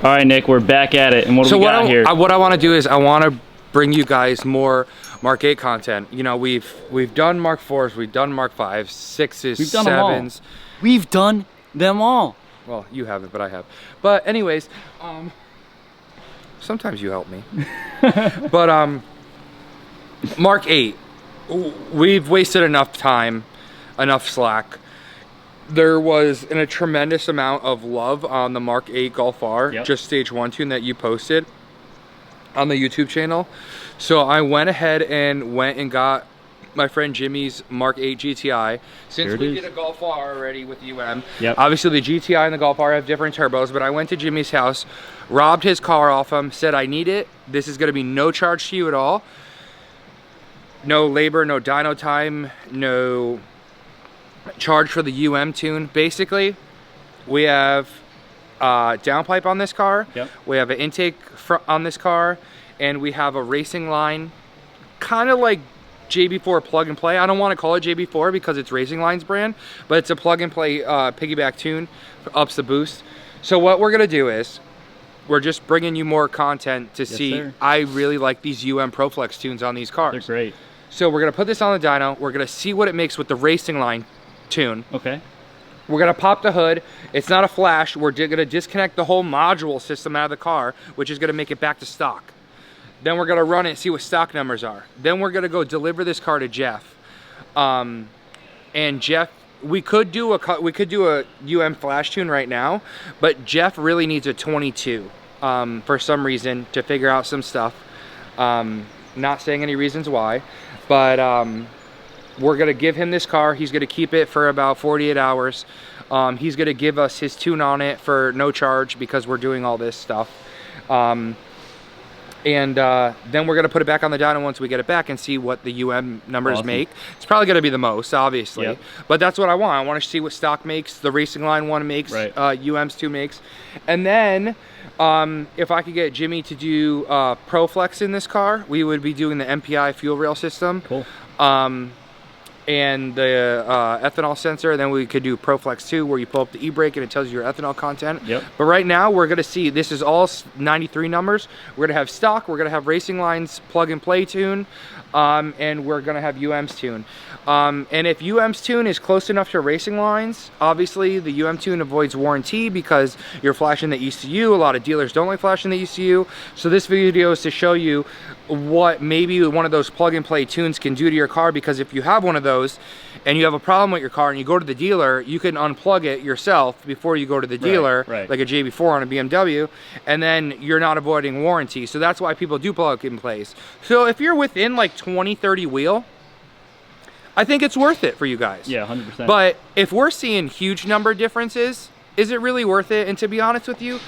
All right, Nick, we're back at it. And what do we got here? What I want to do is I want to bring you guys more Mark 8 content. You know, we've done Mark 4s, we've done Mark 5s, 6s, We've done 7s. We've done them all. Well, you haven't, but I have. But anyways, sometimes you help me. But Mark 8, we've wasted enough time, enough slack. There was a tremendous amount of love on the Mark 8 Golf R, just stage 1 tune that you posted on the YouTube channel. So I went ahead and got my friend Jimmy's Mark 8 GTI. Since we did a Golf R already with obviously the GTI and the Golf R have different turbos, but I went to Jimmy's house, robbed his car off him, said I need it. This is gonna be no charge to you at all. No labor, no dyno time, no charge for the tune. Basically, we have downpipe on this car, we have an intake on this car, and we have a racing line, kind of like JB4 plug and play. I don't want to call it JB4 because it's Racing Line's brand, but it's a plug and play piggyback tune, ups the boost. So what we're gonna do is we're just bringing you more content to see. I really like these ProFlex tunes on these cars. They're great. So we're gonna put this on the dyno. We're gonna see what it makes with the Racing Line tune. Okay. We're gonna pop the hood. It's not a flash. We're gonna disconnect the whole module system out of the car, which is gonna make it back to stock. Then we're gonna run it and see what stock numbers are. Then we're gonna go deliver this car to Jeff. And Jeff, we could do a flash tune right now, but Jeff really needs a 22 for some reason to figure out some stuff. Not saying any reasons why, but we're gonna give him this car. He's gonna keep it for about 48 hours. He's gonna give us his tune on it for no charge because we're doing all this stuff. And then we're gonna put it back on the dyno once we get it back and see what the numbers make. It's probably gonna be the most, obviously, but that's what I want. I want to see what stock makes, the Racing Line one makes, UM's 2 makes, and then if I could get Jimmy to do ProFlex in this car, we would be doing the MPI fuel rail system. Cool. And the ethanol sensor. Then we could do ProFlex 2 where you pull up the e-brake and it tells you your ethanol content. But right now we're gonna see, this is all 93 numbers. We're gonna have stock, we're gonna have Racing Line's plug and play tune, and we're gonna have UM's tune. And if UM's tune is close enough to Racing Lines, obviously the tune avoids warranty because you're flashing the ECU. A lot of dealers don't like flashing the ECU. So this video is to show you what maybe one of those plug and play tunes can do to your car, because if you have one of those and you have a problem with your car and you go to the dealer, you can unplug it yourself before you go to the dealer, like a JB4 on a BMW, and then you're not avoiding warranty. So that's why people do plug and plays. So if you're within like 20-30 wheel, I think it's worth it for you guys. Yeah, 100%. But if we're seeing huge number differences, is it really worth it? And to be honest with you,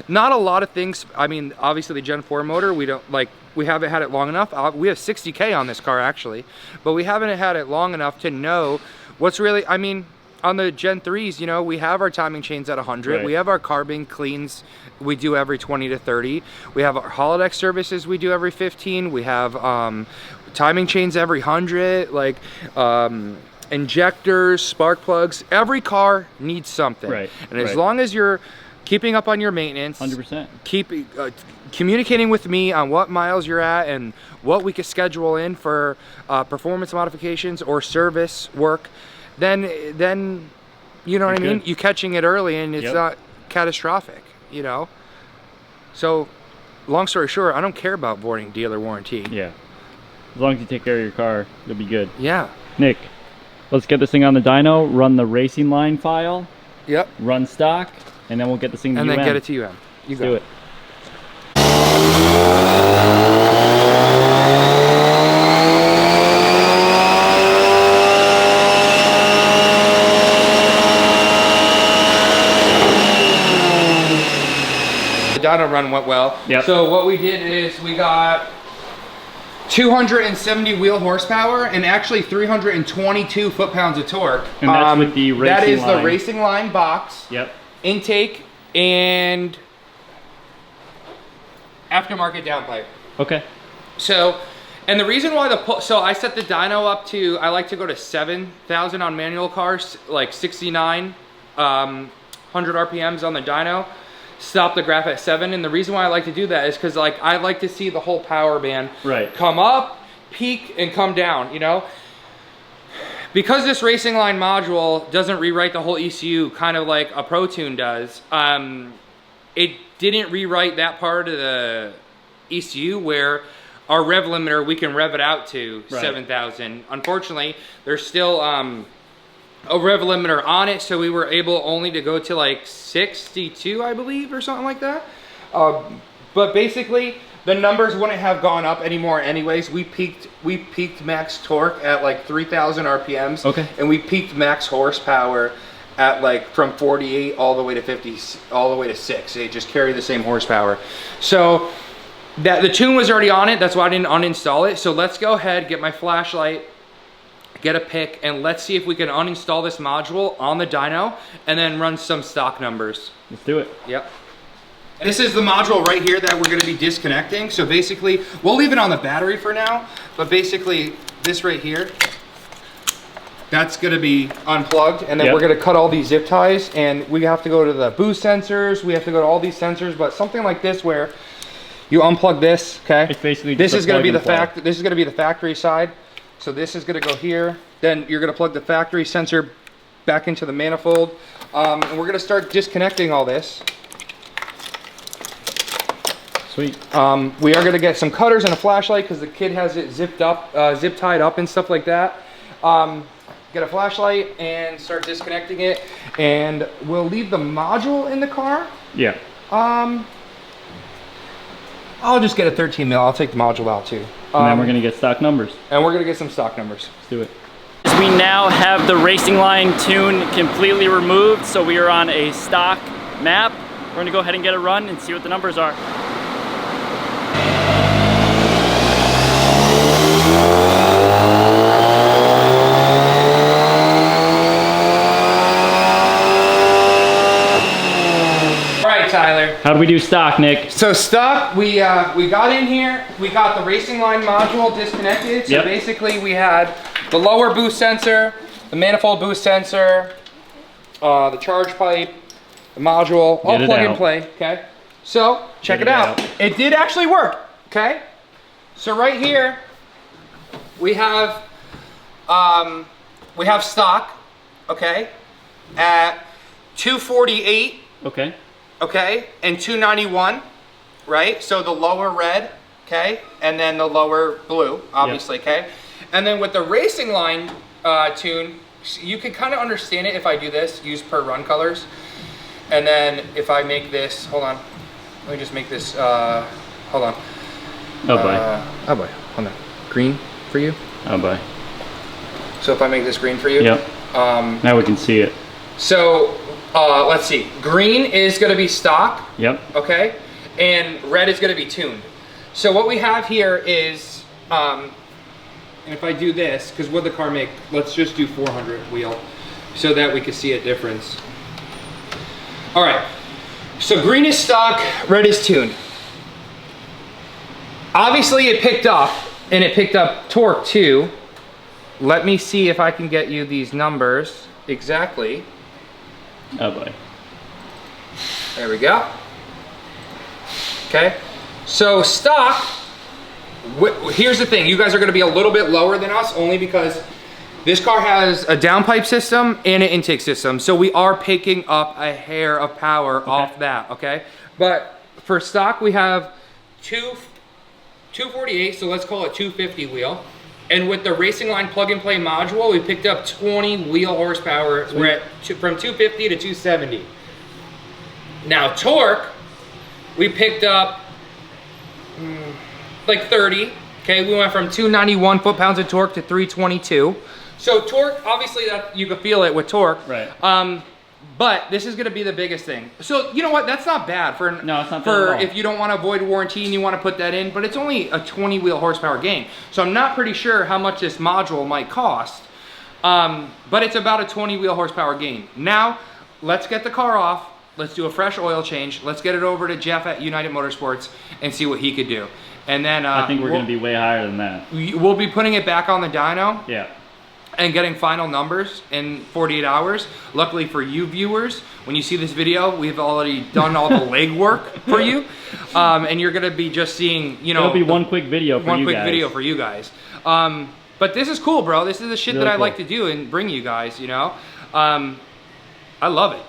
not a lot of things. I mean, obviously the Gen 4 motor, we haven't had it long enough. We have 60K on this car actually, but we haven't had it long enough to know what's really, I mean, on the Gen 3s, you know, we have our timing chains at 100. We have our carbon cleans we do every 20 to 30. We have our holodeck services we do every 15. We have timing chains every 100, like injectors, spark plugs. Every car needs something. And as long as you're keeping up on your maintenance, 100%. Keep communicating with me on what miles you're at and what we can schedule in for performance modifications or service work, then you know what I mean? You catching it early and it's not catastrophic, you know? So long story short, I don't care about voiding dealer warranty. Yeah. As long as you take care of your car, you'll be good. Yeah. Nick, let's get this thing on the dyno, run the Racing Line file. Run stock, and then we'll get this thing to UM. And then get it to UM. You do it. The dyno run went well. So what we did is we got 270 wheel horsepower and actually 322 foot-pounds of torque. And that's with the Racing Line. That is the Racing Line box. Intake and aftermarket downpipe. Okay. So, and the reason why so I set the dyno up to, I like to go to 7,000 on manual cars, like 69, 100 RPMs on the dyno. stop the graph at 7. And the reason why I like to do that is because like I like to see the whole power band come up, peak, and come down, you know? Because this racing line module doesn't rewrite the whole ECU kind of like a Pro Tune does, it didn't rewrite that part of the ECU where our rev limiter, we can rev it out to 7,000. Unfortunately, there's still a rev limiter on it, so we were able only to go to like 62, I believe, or something like that. But basically, the numbers wouldn't have gone up anymore anyways. We peaked max torque at like 3,000 RPMs. Okay. And we peaked max horsepower at like from 48 all the way to 50, all the way to 6. They just carry the same horsepower. So that the tune was already on it. That's why I didn't uninstall it. So let's go ahead, get my flashlight, get a pick, and let's see if we can uninstall this module on the dyno and then run some stock numbers. Let's do it. Yep. This is the module right here that we're going to be disconnecting. So basically, we'll leave it on the battery for now, but basically this right here, that's going to be unplugged, and then we're going to cut all these zip ties, and we have to go to the boost sensors, we have to go to all these sensors, but something like this where you unplug this, okay? It's basically this is going to be the factory side. So this is going to go here. Then you're going to plug the factory sensor back into the manifold, and we're going to start disconnecting all this. Sweet. We are going to get some cutters and a flashlight because the kid has it zip tied up and stuff like that. Get a flashlight and start disconnecting it, and we'll leave the module in the car. Yeah. I'll just get a 13 mil. I'll take the module out too. And then we're gonna get stock numbers. And we're gonna get some stock numbers. Let's do it. We now have the racing line tune completely removed, so we are on a stock map. We're gonna go ahead and get a run and see what the numbers are. Tyler. How do we do stock, Nick? So stock, we got in here, we got the racing line module disconnected. So basically we had the lower boost sensor, the manifold boost sensor, the charge pipe, the module, all plug and play, okay? So check it out. It did actually work, okay? So right here, we have stock, okay, at 248. Okay. Okay, and 291, right? So the lower red, okay, and then the lower blue, obviously, okay? And then with the racing line tune, you can kind of understand it if I do this, use per run colors. And then if I make this, hold on, let me just make this, hold on. Oh boy. Oh boy, hold on. Green for you? Oh boy. So if I make this green for you? Yep. Now we can see it. So, let's see. Green is going to be stock. Yep. Okay. And red is going to be tuned. So what we have here is, and if I do this, because what the car make, let's just do 400 wheel so that we can see a difference. All right. So green is stock, red is tuned. Obviously it picked up, and it picked up torque too. Let me see if I can get you these numbers exactly. Oh boy. There we go. Okay. So stock, here's the thing. You guys are going to be a little bit lower than us only because this car has a downpipe system and an intake system. So we are picking up a hair of power off that, okay? But for stock, we have 248, so let's call it 250 wheel. And with the racing line plug and play module, we picked up 20 wheel horsepower. We're at from 250 to 270. Now torque, we picked up like 30. Okay, we went from 291 foot-pounds of torque to 322. So torque, obviously that you can feel it with torque. Right. But this is going to be the biggest thing. So you know what? That's not bad for no, it's not bad at all. if you don't want to avoid warranty and you want to put that in. But it's only a 20 wheel horsepower gain. So I'm not pretty sure how much this module might cost. But it's about a 20 wheel horsepower gain. Now let's get the car off. Let's do a fresh oil change. Let's get it over to Jeff at United Motorsports and see what he could do. And then I think we're going to be way higher than that. We'll be putting it back on the dyno. Yeah. and getting final numbers in 48 hours. Luckily for you viewers, when you see this video, we've already done all the legwork for you. And you're gonna be just seeing, you know, it'll be one quick video for you guys. One quick video for you guys. But this is cool, bro. This is the shit really that I cool. like to do and bring you guys, you know? I love it.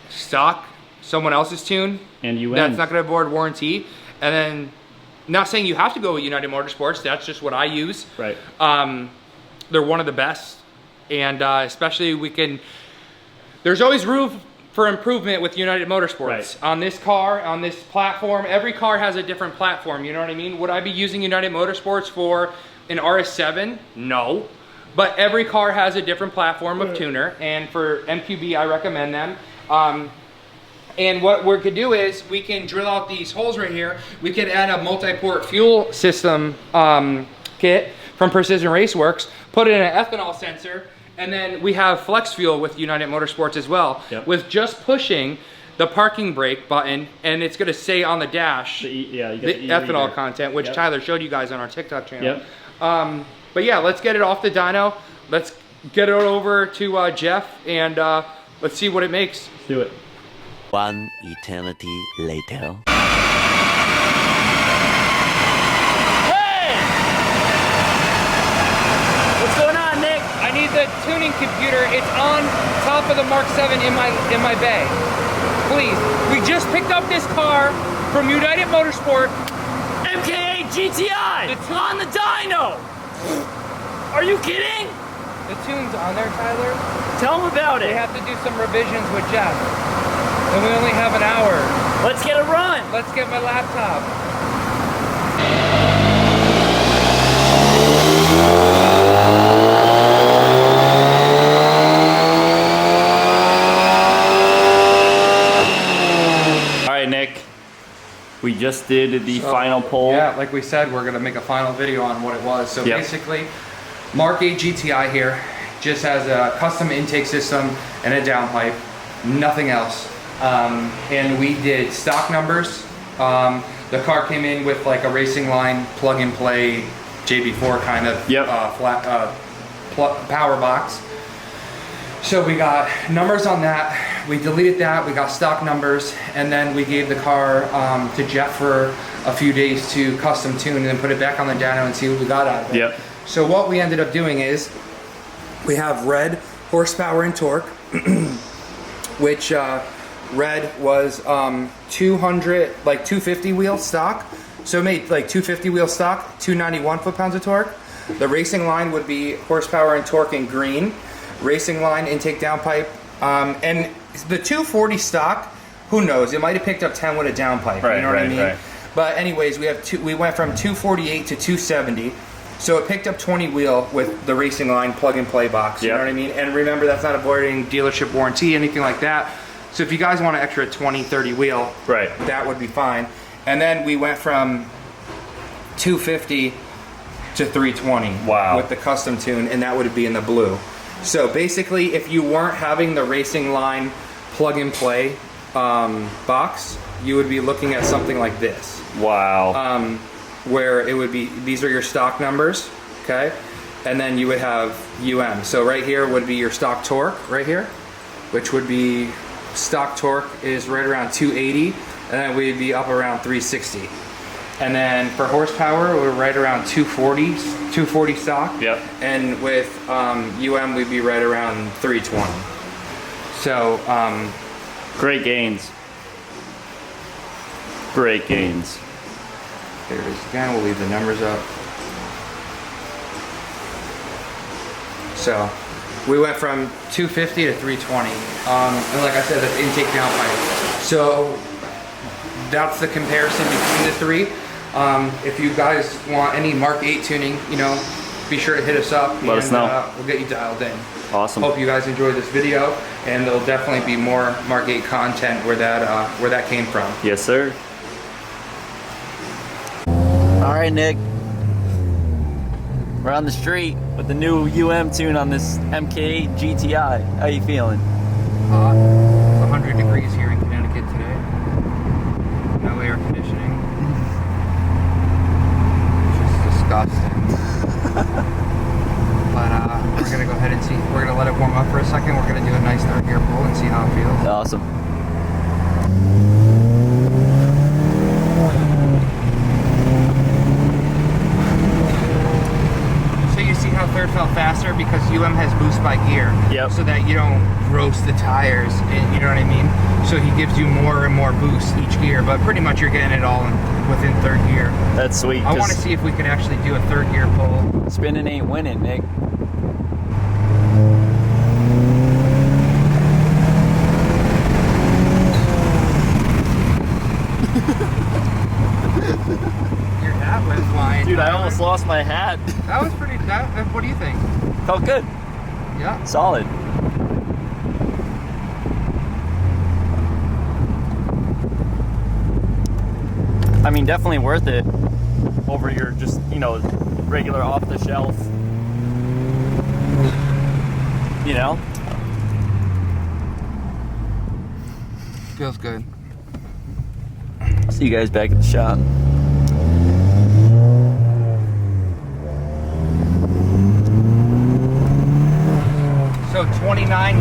Stock, someone else's tune. And you that's not gonna avoid warranty. And then, not saying you have to go with United Motorsports, that's just what I use. Right. They're one of the best. And especially there's always room for improvement with United Motorsports. Right. On this car, on this platform, every car has a different platform, you know what I mean? Would I be using United Motorsports for an RS7? No. But every car has a different platform of tuner, and for MQB, I recommend them. And what we could do is we can drill out these holes right here. We could add a multi-port fuel system kit from Precision Raceworks, put it in an ethanol sensor, and then we have flex fuel with United Motorsports as well. Yep. With just pushing the parking brake button, and it's gonna say on the dash you get the the ethanol e-reader. content, which Yep. Tyler showed you guys on our TikTok channel. Yep. But yeah, let's get it off the dyno. Let's get it over to Jeff, and let's see what it makes. Let's do it. One eternity later. Hey! What's going on, Nick? I need the tuning computer. It's on top of the Mark 7 in my bay. Please. We just picked up this car from United Motorsport. MK8 GTI on the dyno. Are you kidding? The tune's on there, Tyler. Tell them about They it. have to do some revisions with Jeff. And we only have an hour. Let's get a run. Let's get my laptop. All right, Nick. We just did the final poll. Yeah, like we said, we're gonna make a final video on what it was. So Yep. basically, Mark 8 GTI here just has a custom intake system and a downpipe, nothing else. And we did stock numbers. The car came in with like a racing line plug and play JB4 kind of Yep. power box. So we got numbers on that. We deleted that. We got stock numbers, and then we gave the car to Jeff for a few days to custom tune, and then put it back on the dyno and see what we got out of it. Yep. So what we ended up doing is we have red horsepower and torque, which red was 200, like 250 wheel stock. So it made like 250 wheel stock, 291 foot-pounds of torque. The racing line would be horsepower and torque in green. Racing line, intake downpipe, and the 240 stock, who knows? It might have picked up 10 with a downpipe, Right, you know what I right, mean? right. But anyways, we went from 248 to 270. So it picked up 20 wheel with the racing line plug and play box, you Yep. know what I mean? And remember, that's not avoiding dealership warranty, anything like that. So if you guys want an extra 20, 30 wheel, Right. that would be fine. And then we went from 250 to 320 Wow. with the custom tune, and that would be in the blue. So basically, if you weren't having the racing line plug and play box, you would be looking at something like this, Wow. where it would be, these are your stock numbers, okay? And then you would have UM. So right here would be your stock torque, right here, which would be, stock torque is right around 280, and then we'd be up around 360. And then for horsepower, we're right around 240 stock. Yep. And with UM, we'd be right around 320. So, Great gains. Great gains. there it is again. We'll leave the numbers up. So, we went from 250 to 320. And like I said, that's intake downpipe. So, that's the comparison between the three. If you guys want any Mark 8 tuning, you know, be sure to hit us up. Let us know. We'll get you dialed in. Awesome. Hope you guys enjoyed this video, and there'll definitely be more Mark 8 content where that came from. Yes, sir. All right, Nick. We're on the street with the new UM tune on this MK8 GTI. How you feeling? It's 100 degrees here in Connecticut today. No air conditioning. It's just disgusting. But we're gonna go ahead and see. We're gonna let it warm up for a second. We're gonna do a nice third gear pull and see how it feels. Awesome. So you see how third felt faster because UM has boost by gear. Yep. So that you don't roast the tires, and you know what I mean? So he gives you more and more boost each gear, but pretty much you're getting it all within third gear. That's sweet. I want to see if we can actually do a third gear pull. Spinning ain't winning, Nick. Your hat went flying. Dude, I almost lost my hat. That was pretty. What do you think? Felt good. Yeah. Solid. I mean, definitely worth it over your just, you know, regular off the shelf. You know? Feels good. See you guys back at the shop. So 29.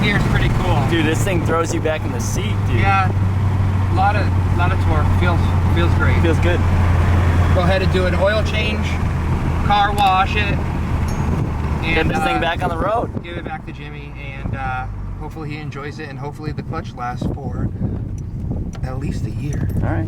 Gear is pretty cool. Dude, this thing throws you back in the seat, dude. Yeah, a lot of torque. Feels great. Feels good. Go ahead and do an oil change, car wash it, Get and this thing back on the road. give it back to Jimmy, and hopefully he enjoys it, and hopefully the clutch lasts for at least a year. All right.